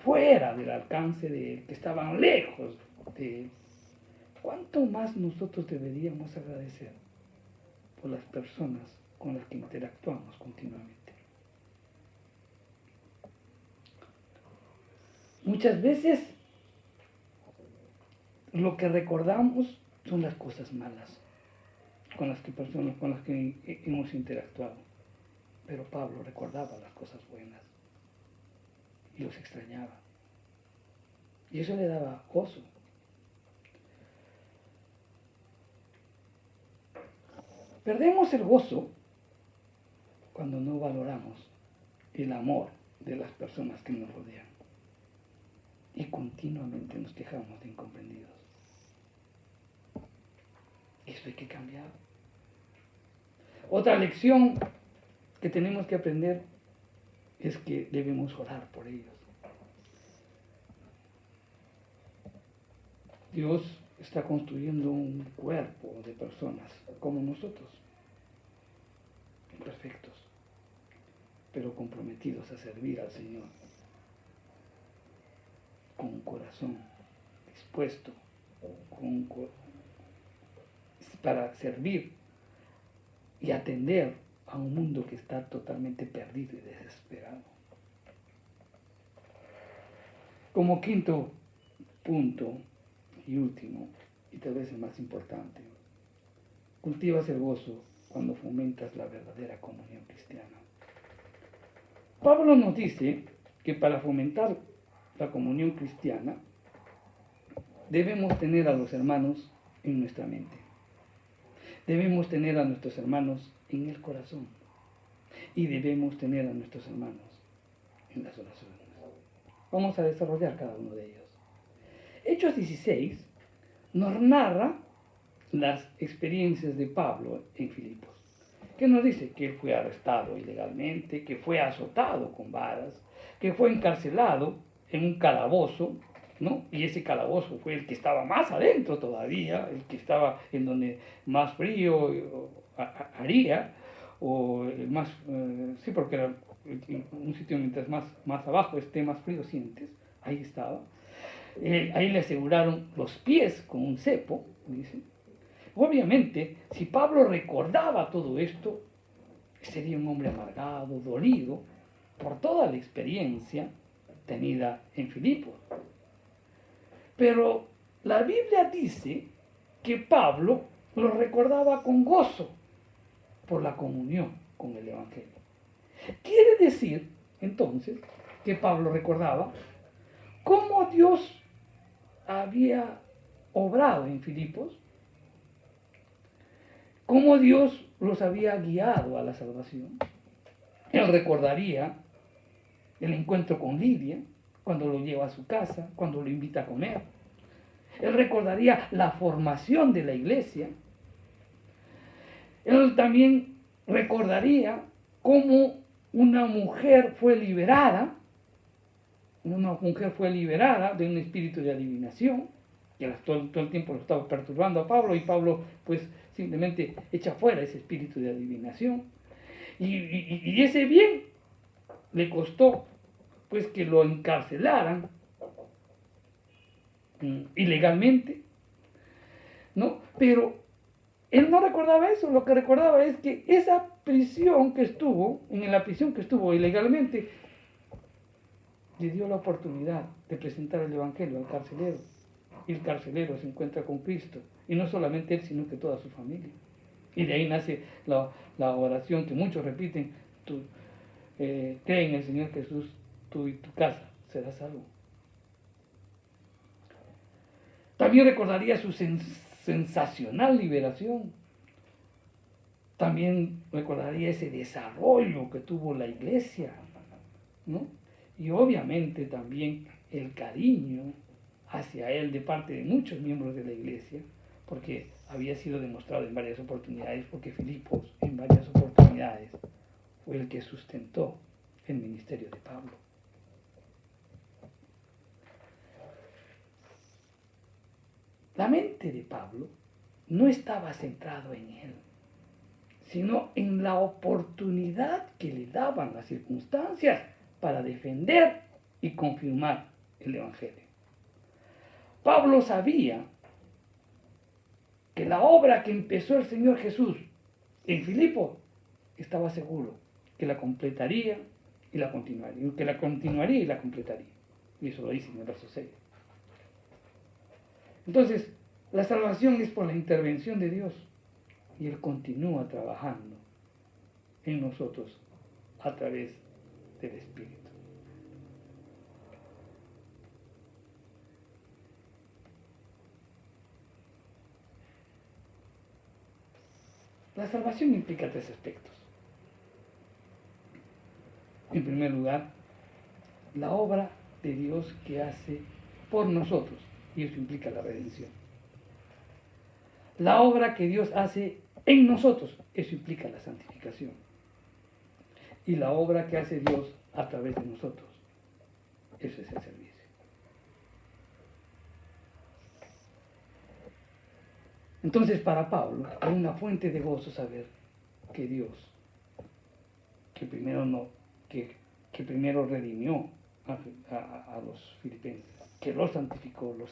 fuera del alcance de él, que estaban lejos de él, ¿cuánto más nosotros deberíamos agradecer por las personas con las que interactuamos continuamente? Muchas veces lo que recordamos son las cosas malas con las que hemos interactuado. Pero Pablo recordaba las cosas buenas y los extrañaba. Y eso le daba gozo. Perdemos el gozo cuando no valoramos el amor de las personas que nos rodean y continuamente nos quejamos de incomprendidos. Eso hay que cambiar. Otra lección que tenemos que aprender es que debemos orar por ellos. Dios está construyendo un cuerpo de personas como nosotros, imperfectos, pero comprometidos a servir al Señor, con un corazón dispuesto para servir y atender a un mundo que está totalmente perdido y desesperado. Como quinto punto y último, y tal vez el más importante, cultivas el gozo cuando fomentas la verdadera comunión cristiana. Pablo nos dice que para fomentar la comunión cristiana debemos tener a los hermanos en nuestra mente. Debemos tener a nuestros hermanos en el corazón y debemos tener a nuestros hermanos en las oraciones. Vamos a desarrollar cada uno de ellos. Hechos 16 nos narra las experiencias de Pablo en Filipos, que nos dice que él fue arrestado ilegalmente, que fue azotado con varas, que fue encarcelado en un calabozo, ¿no? Y ese calabozo fue el que estaba más adentro todavía, el que estaba en donde más frío haría, o el más, sí, porque era un sitio mientras más abajo esté, más frío sientes, ahí estaba. Ahí le aseguraron los pies con un cepo, dice. Obviamente, si Pablo recordaba todo esto, sería un hombre amargado, dolido, por toda la experiencia tenida en Filipos. Pero la Biblia dice que Pablo lo recordaba con gozo por la comunión con el Evangelio. Quiere decir, entonces, que Pablo recordaba cómo Dios había obrado en Filipos, cómo Dios los había guiado a la salvación. Él recordaría el encuentro con Lidia, cuando lo lleva a su casa, cuando lo invita a comer. Él recordaría la formación de la iglesia. Él también recordaría cómo una mujer fue liberada de un espíritu de adivinación, que todo el tiempo lo estaba perturbando a Pablo, y Pablo pues simplemente echa fuera ese espíritu de adivinación. Y ese bien le costó pues que lo encarcelaran ilegalmente, ¿no? Pero él no recordaba eso, lo que recordaba es que esa prisión que estuvo, en la prisión que estuvo ilegalmente, le dio la oportunidad de presentar el Evangelio al carcelero. Y el carcelero se encuentra con Cristo. Y no solamente él, sino que toda su familia. Y de ahí nace la oración que muchos repiten: cree en el Señor Jesús, tú y tu casa serás salvo. También recordaría su sensacional liberación. También recordaría ese desarrollo que tuvo la iglesia, ¿no? Y obviamente también el cariño hacia él de parte de muchos miembros de la iglesia, porque había sido demostrado en varias oportunidades, porque Filipos en varias oportunidades fue el que sustentó el ministerio de Pablo. La mente de Pablo no estaba centrado en él, sino en la oportunidad que le daban las circunstancias para defender y confirmar el Evangelio. Pablo sabía que la obra que empezó el Señor Jesús en Filipos, estaba seguro que la completaría y la continuaría, que la continuaría y la completaría. Y eso lo dice en el verso 6. Entonces, la salvación es por la intervención de Dios y Él continúa trabajando en nosotros a través del Espíritu. La salvación implica tres aspectos. En primer lugar, la obra de Dios que hace por nosotros, y eso implica la redención. La obra que Dios hace en nosotros, eso implica la santificación. Y la obra que hace Dios a través de nosotros, eso es el servicio. Entonces, para Pablo, es una fuente de gozo saber que Dios, que primero redimió a los filipenses, que los santificó, los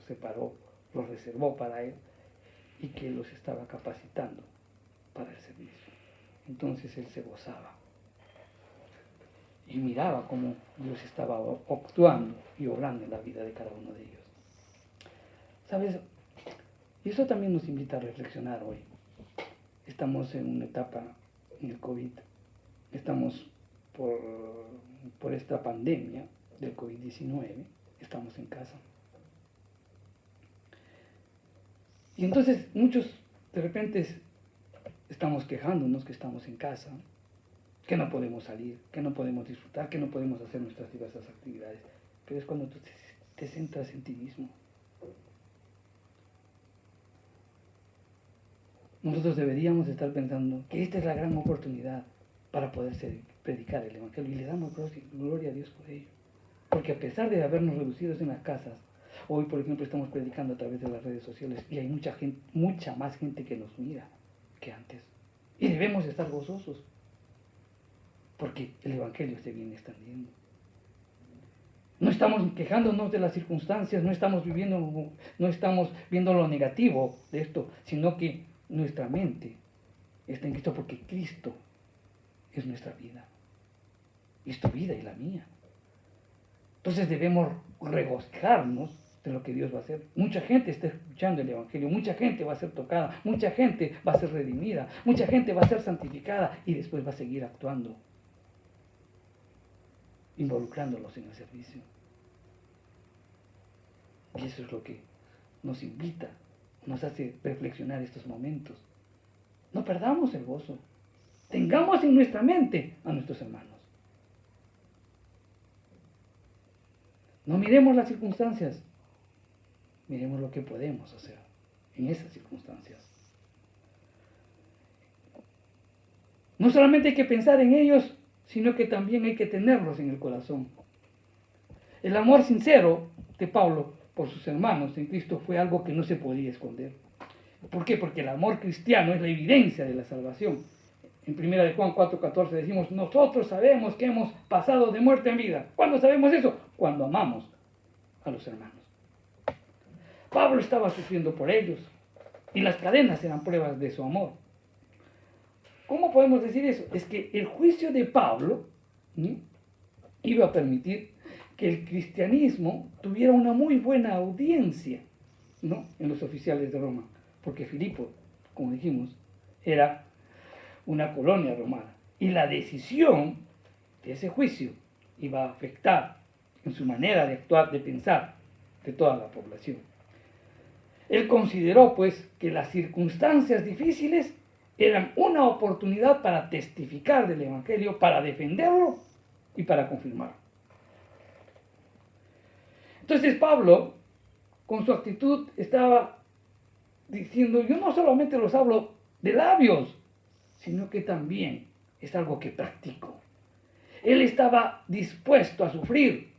separó, los reservó para Él y que los estaba capacitando para el servicio. Entonces Él se gozaba y miraba cómo Dios estaba actuando y obrando en la vida de cada uno de ellos. ¿Sabes? Y eso también nos invita a reflexionar hoy. Estamos en una etapa en el COVID, estamos por esta pandemia del COVID-19, estamos en casa. Y entonces muchos de repente estamos quejándonos que estamos en casa, que no podemos salir, que no podemos disfrutar, que no podemos hacer nuestras diversas actividades. Pero es cuando tú te centras en ti mismo. Nosotros deberíamos estar pensando que esta es la gran oportunidad para poder predicar el Evangelio y le damos gloria a Dios por ello. Porque a pesar de habernos reducidos en las casas, hoy por ejemplo estamos predicando a través de las redes sociales y hay mucha más gente que nos mira que antes. Y debemos estar gozosos porque el Evangelio se viene extendiendo. No estamos quejándonos de las circunstancias, no estamos viendo lo negativo de esto, sino que nuestra mente está en Cristo porque Cristo es nuestra vida. Es tu vida y la mía. Entonces debemos regocijarnos de lo que Dios va a hacer. Mucha gente está escuchando el Evangelio, mucha gente va a ser tocada, mucha gente va a ser redimida, mucha gente va a ser santificada y después va a seguir actuando, involucrándolos en el servicio. Y eso es lo que nos invita, nos hace reflexionar estos momentos. No perdamos el gozo. Tengamos en nuestra mente a nuestros hermanos. No miremos las circunstancias, miremos lo que podemos hacer en esas circunstancias. No solamente hay que pensar en ellos, sino que también hay que tenerlos en el corazón. El amor sincero de Pablo por sus hermanos en Cristo fue algo que no se podía esconder. ¿Por qué? Porque el amor cristiano es la evidencia de la salvación. En 1 Juan 4:14 decimos, nosotros sabemos que hemos pasado de muerte en vida. ¿Cuándo sabemos eso? Cuando amamos a los hermanos. Pablo estaba sufriendo por ellos y las cadenas eran pruebas de su amor. ¿Cómo podemos decir eso? Es que el juicio de Pablo iba a permitir que el cristianismo tuviera una muy buena audiencia, ¿no?, en los oficiales de Roma, porque Filipo, como dijimos, era una colonia romana y la decisión de ese juicio iba a afectar en su manera de actuar, de pensar, de toda la población. Él consideró pues que las circunstancias difíciles eran una oportunidad para testificar del Evangelio, para defenderlo y para confirmarlo. Entonces Pablo, con su actitud, estaba diciendo, yo no solamente los hablo de labios, sino que también es algo que practico. Él estaba dispuesto a sufrir.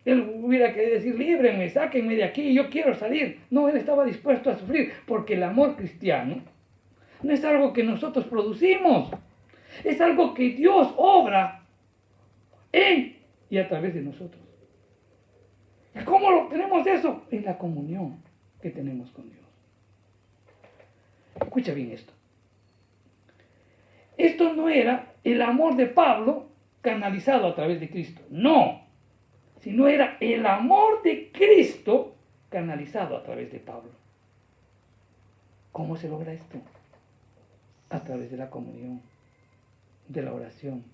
Él hubiera querido decir, líbrenme, sáquenme de aquí, yo quiero salir. No, él estaba dispuesto a sufrir, porque el amor cristiano no es algo que nosotros producimos, es algo que Dios obra en y a través de nosotros. ¿Y cómo lo obtenemos eso? En la comunión que tenemos con Dios. Escucha bien esto. Esto no era el amor de Pablo canalizado a través de Cristo, no, sino era el amor de Cristo canalizado a través de Pablo. ¿Cómo se logra esto? A través de la comunión, de la oración,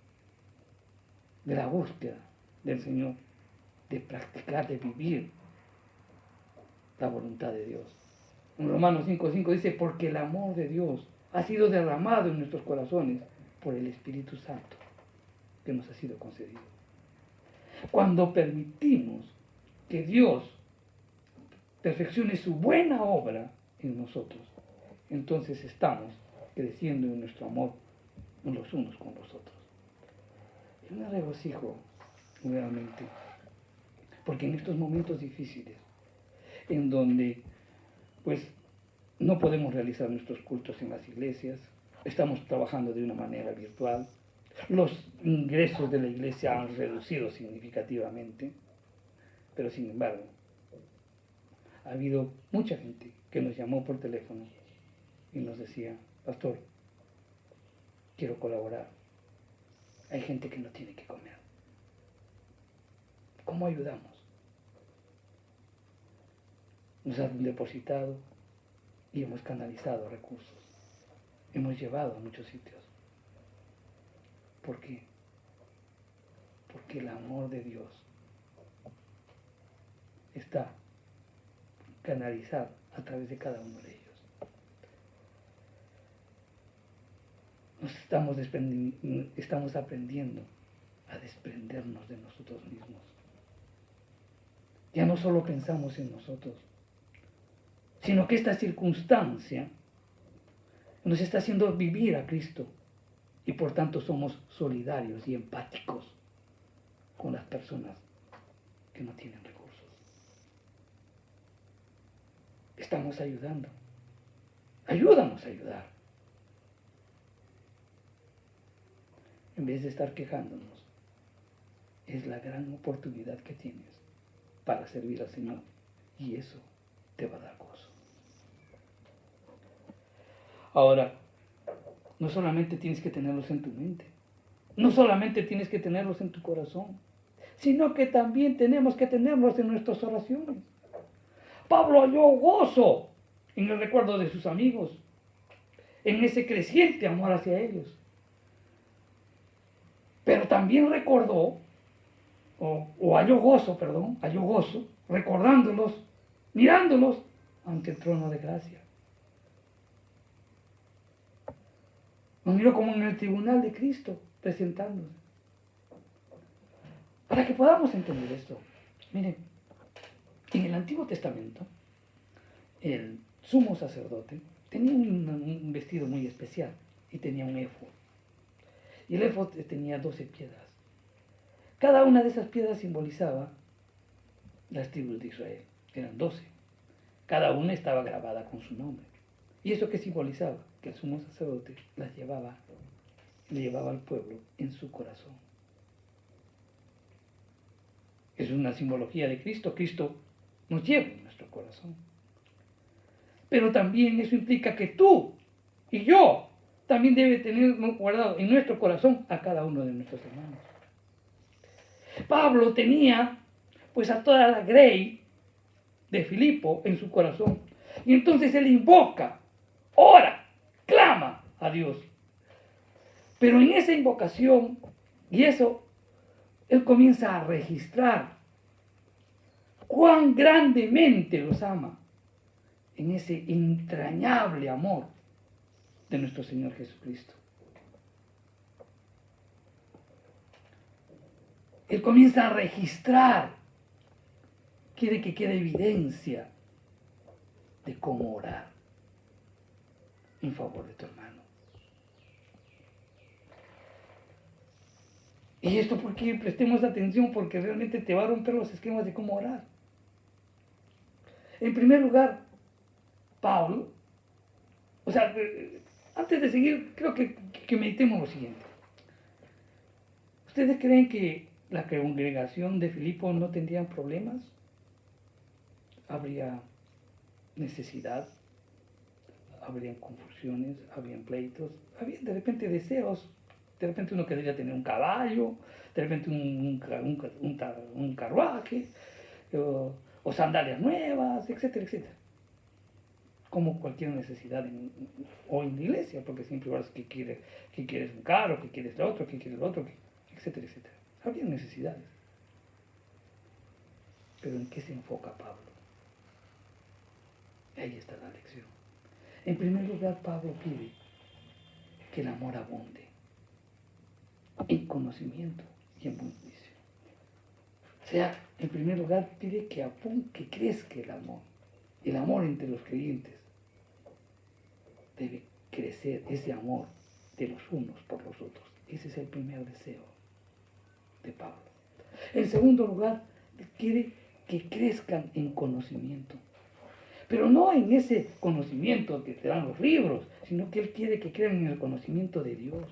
de la búsqueda del Señor, de practicar, de vivir la voluntad de Dios. En Romanos 5:5 dice, porque el amor de Dios ha sido derramado en nuestros corazones por el Espíritu Santo que nos ha sido concedido. Cuando permitimos que Dios perfeccione su buena obra en nosotros, entonces estamos creciendo en nuestro amor los unos con los otros. Yo me regocijo nuevamente, porque en estos momentos difíciles, en donde pues no podemos realizar nuestros cultos en las iglesias, estamos trabajando de una manera virtual, los ingresos de la iglesia han reducido significativamente, pero sin embargo, ha habido mucha gente que nos llamó por teléfono y nos decía: pastor, quiero colaborar. Hay gente que no tiene que comer. ¿Cómo ayudamos? Nos han depositado y hemos canalizado recursos. Hemos llevado a muchos sitios. ¿Por qué? Porque el amor de Dios está canalizado a través de cada uno de ellos. Estamos aprendiendo a desprendernos de nosotros mismos. Ya no solo pensamos en nosotros, sino que esta circunstancia nos está haciendo vivir a Cristo y por tanto somos solidarios y empáticos con las personas que no tienen recursos. Estamos ayudando. Ayúdanos a ayudar. En vez de estar quejándonos, es la gran oportunidad que tienes para servir al Señor, y eso te va a dar gozo. Ahora, no solamente tienes que tenerlos en tu mente, no solamente tienes que tenerlos en tu corazón, sino que también tenemos que tenerlos en nuestras oraciones. Pablo halló gozo en el recuerdo de sus amigos, en ese creciente amor hacia ellos. Pero también recordó, halló gozo, recordándolos, mirándolos ante el trono de gracia. Nos miró como en el tribunal de Cristo, presentándose. Para que podamos entender esto, miren, en el Antiguo Testamento, el sumo sacerdote tenía un vestido muy especial y tenía un éfod. Y el éfod tenía 12 piedras. Cada una de esas piedras simbolizaba las tribus de Israel. Eran 12. Cada una estaba grabada con su nombre. ¿Y eso qué simbolizaba? Que el sumo sacerdote le llevaba al pueblo en su corazón. Es una simbología de Cristo. Cristo nos lleva en nuestro corazón. Pero también eso implica que tú y yo también debe tener guardado en nuestro corazón a cada uno de nuestros hermanos. Pablo tenía pues a toda la grey de Filipo en su corazón. Y entonces él invoca, ora, clama a Dios. Pero en esa invocación, y eso, él comienza a registrar cuán grandemente los ama en ese entrañable amor de nuestro Señor Jesucristo. Él comienza a registrar, quiere que quede evidencia de cómo orar en favor de tu hermano. Y esto porque prestemos atención, porque realmente te va a romper los esquemas de cómo orar. En primer lugar, Pablo, antes de seguir, creo que meditemos lo siguiente. ¿Ustedes creen que la congregación de Filipo no tendrían problemas? ¿Habría necesidad? ¿Habrían confusiones? ¿Habrían pleitos? ¿Habrían de repente deseos? De repente uno querría tener un caballo, de repente un carruaje, o sandalias nuevas, etcétera, etcétera. Como cualquier necesidad o en la iglesia, porque siempre vas que quieres un carro, que quieres lo otro, etcétera, etcétera. Habría necesidades. Pero ¿en qué se enfoca Pablo? Ahí está la lección. En primer lugar, Pablo pide que el amor abunde en conocimiento y en buen juicio. O sea, en primer lugar pide que crezca el amor entre los creyentes. Debe crecer ese amor de los unos por los otros. Ese es el primer deseo de Pablo. En segundo lugar, quiere que crezcan en conocimiento. Pero no en ese conocimiento que te dan los libros, sino que él quiere que crezcan en el conocimiento de Dios,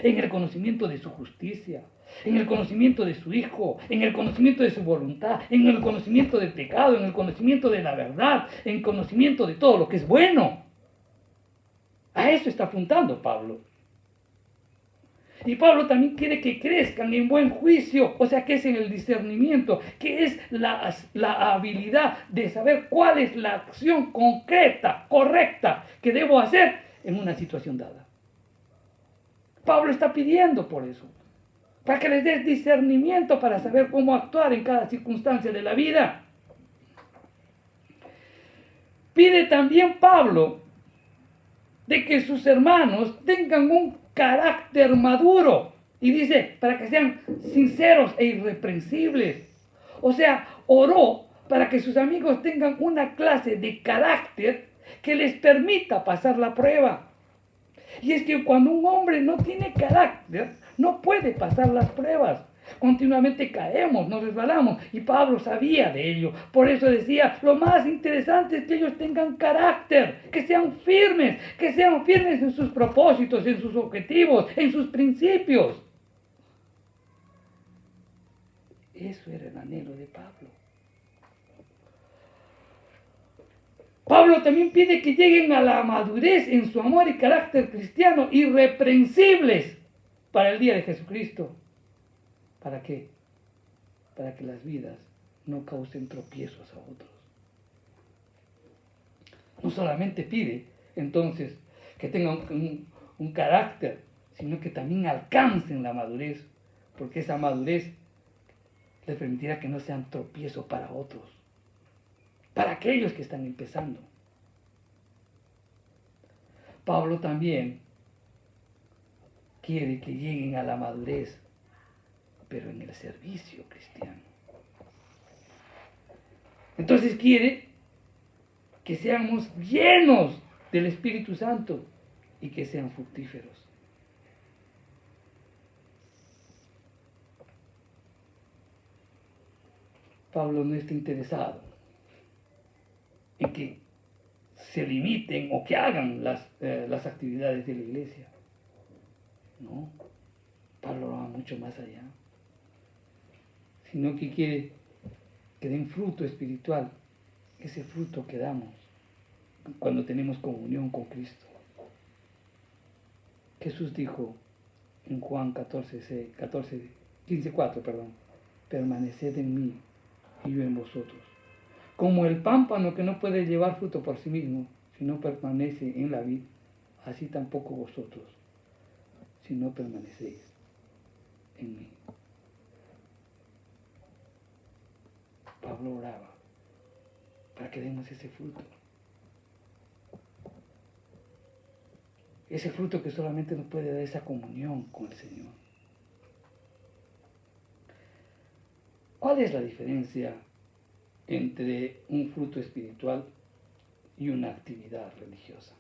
en el conocimiento de su justicia, en el conocimiento de su Hijo, en el conocimiento de su voluntad, en el conocimiento del pecado, en el conocimiento de la verdad, en el conocimiento de todo lo que es bueno. A eso está apuntando Pablo. Y Pablo también quiere que crezcan en buen juicio, o sea, que es en el discernimiento, que es la habilidad de saber cuál es la acción concreta, correcta, que debo hacer en una situación dada. Pablo está pidiendo por eso, para que les des discernimiento para saber cómo actuar en cada circunstancia de la vida. Pide también Pablo de que sus hermanos tengan un carácter maduro. Y dice, para que sean sinceros e irreprensibles. O sea, oró para que sus amigos tengan una clase de carácter que les permita pasar la prueba. Y es que cuando un hombre no tiene carácter, no puede pasar las pruebas. Continuamente caemos, nos resbalamos, y Pablo sabía de ello. Por eso decía, lo más interesante es que ellos tengan carácter, que sean firmes en sus propósitos, en sus objetivos, en sus principios. Eso era el anhelo de Pablo. Pablo también pide que lleguen a la madurez en su amor y carácter cristiano, irreprensibles para el día de Jesucristo. ¿Para qué? Para que las vidas no causen tropiezos a otros. No solamente pide, entonces, que tengan un carácter, sino que también alcancen la madurez, porque esa madurez les permitirá que no sean tropiezos para otros, para aquellos que están empezando. Pablo también quiere que lleguen a la madurez, pero en el servicio cristiano. Entonces quiere que seamos llenos del Espíritu Santo y que sean fructíferos. Pablo no está interesado en que se limiten o que hagan las actividades de la iglesia. No, Pablo va mucho más allá, sino que quiere que den fruto espiritual, ese fruto que damos cuando tenemos comunión con Cristo. Jesús dijo en Juan 15:4, permaneced en mí y yo en vosotros. Como el pámpano que no puede llevar fruto por sí mismo, si no permanece en la vid, así tampoco vosotros, si no permanecéis en mí. Pablo oraba para que demos ese fruto. Ese fruto que solamente nos puede dar esa comunión con el Señor. ¿Cuál es la diferencia entre un fruto espiritual y una actividad religiosa?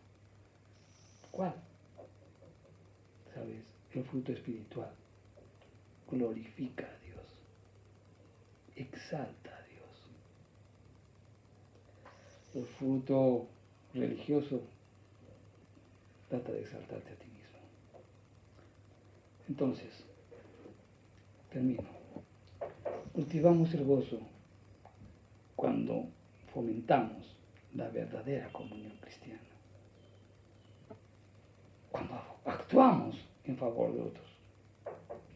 ¿Cuál? ¿Sabes? El fruto espiritual glorifica a Dios, exalta a Dios. El fruto religioso trata de exaltarte a ti mismo. Entonces, termino. Cultivamos el gozo cuando fomentamos la verdadera comunión cristiana. Cuando actuamos en favor de otros,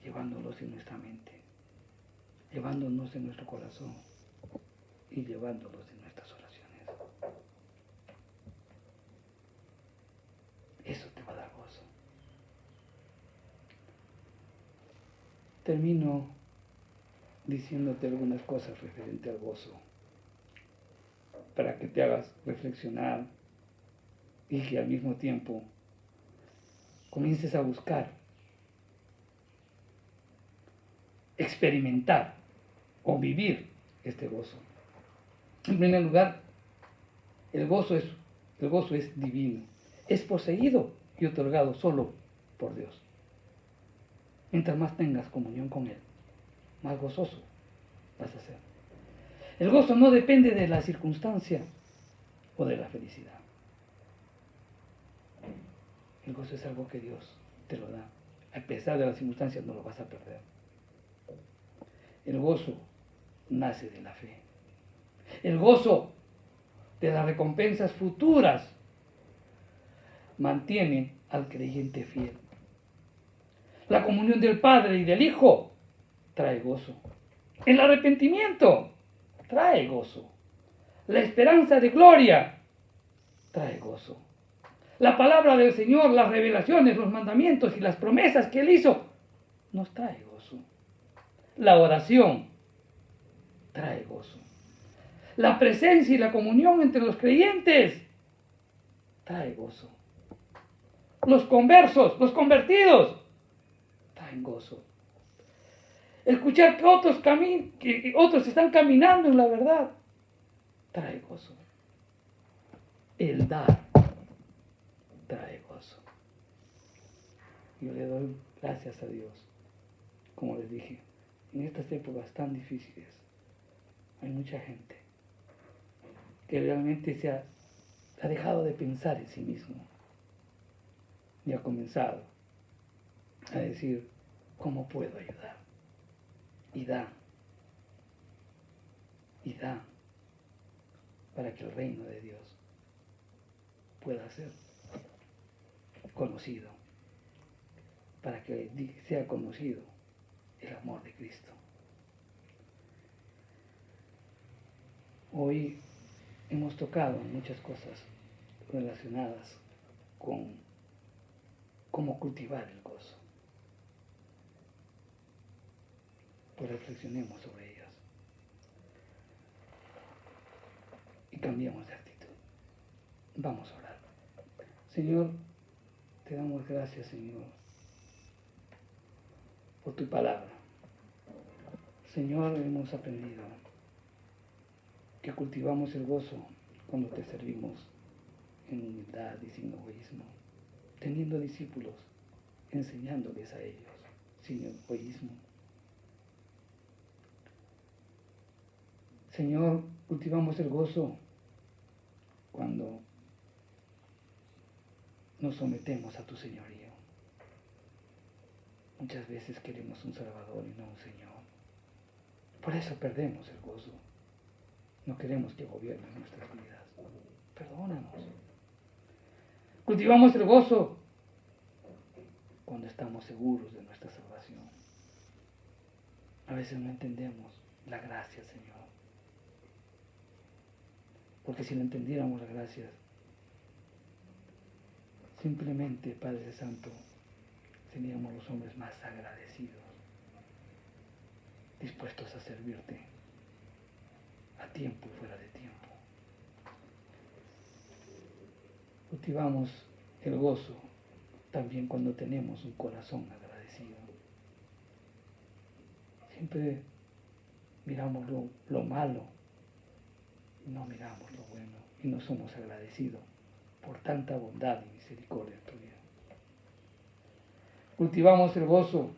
llevándolos en nuestra mente, llevándonos en nuestro corazón y llevándolos en nuestras oraciones. Eso te va a dar gozo. Termino diciéndote algunas cosas referente al gozo, para que te hagas reflexionar y que al mismo tiempo comiences a buscar, experimentar o vivir este gozo. En primer lugar, el gozo es divino, es poseído y otorgado solo por Dios. Mientras más tengas comunión con Él, más gozoso vas a ser. El gozo no depende de la circunstancia o de la felicidad. El gozo es algo que Dios te lo da. A pesar de las circunstancias no lo vas a perder. El gozo nace de la fe. El gozo de las recompensas futuras mantiene al creyente fiel. La comunión del Padre y del Hijo trae gozo. El arrepentimiento trae gozo. La esperanza de gloria trae gozo. La palabra del Señor, las revelaciones, los mandamientos y las promesas que Él hizo, nos trae gozo. La oración trae gozo. La presencia y la comunión entre los creyentes trae gozo. Los conversos, los convertidos, traen gozo. Escuchar que otros están caminando en la verdad, trae gozo. El dar trae gozo. Yo le doy gracias a Dios, como les dije, en estas épocas tan difíciles hay mucha gente que realmente ha dejado de pensar en sí mismo y ha comenzado a decir, ¿cómo puedo ayudar? Y da para que el reino de Dios pueda ser conocido, para que sea conocido el amor de Cristo. Hoy hemos tocado muchas cosas relacionadas con cómo cultivar el gozo. Pues reflexionemos sobre ellas y cambiemos de actitud. Vamos a orar. Señor, te damos gracias, Señor, por tu palabra. Señor, hemos aprendido que cultivamos el gozo cuando te servimos en humildad y sin egoísmo, teniendo discípulos, enseñándoles a ellos sin egoísmo. Señor, cultivamos el gozo cuando nos sometemos a tu señorío. Muchas veces queremos un Salvador y no un Señor. Por eso perdemos el gozo. No queremos que gobiernen nuestras vidas. Perdónanos. Cultivamos el gozo cuando estamos seguros de nuestra salvación. A veces no entendemos la gracia, Señor. Porque si no entendiéramos la gracia, simplemente, Padre Santo, seríamos los hombres más agradecidos, dispuestos a servirte a tiempo y fuera de tiempo. Cultivamos el gozo también cuando tenemos un corazón agradecido. Siempre miramos lo malo y no miramos lo bueno y no somos agradecidos por tanta bondad y misericordia tuya. Cultivamos el gozo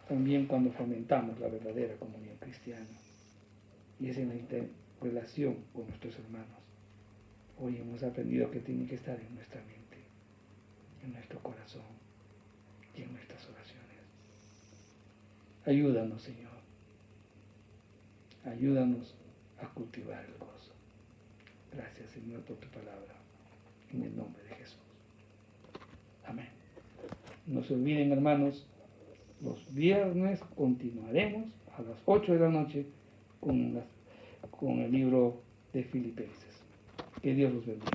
también cuando fomentamos la verdadera comunión cristiana y es en la relación con nuestros hermanos. Hoy hemos aprendido que tiene que estar en nuestra mente, en nuestro corazón y en nuestras oraciones. Ayúdanos, Señor. Ayúdanos a cultivar el gozo. Gracias, Señor, por tu palabra. En el nombre de Jesús. Amén. No se olviden, hermanos, los viernes continuaremos a las 8 de la noche con el libro de Filipenses. Que Dios los bendiga.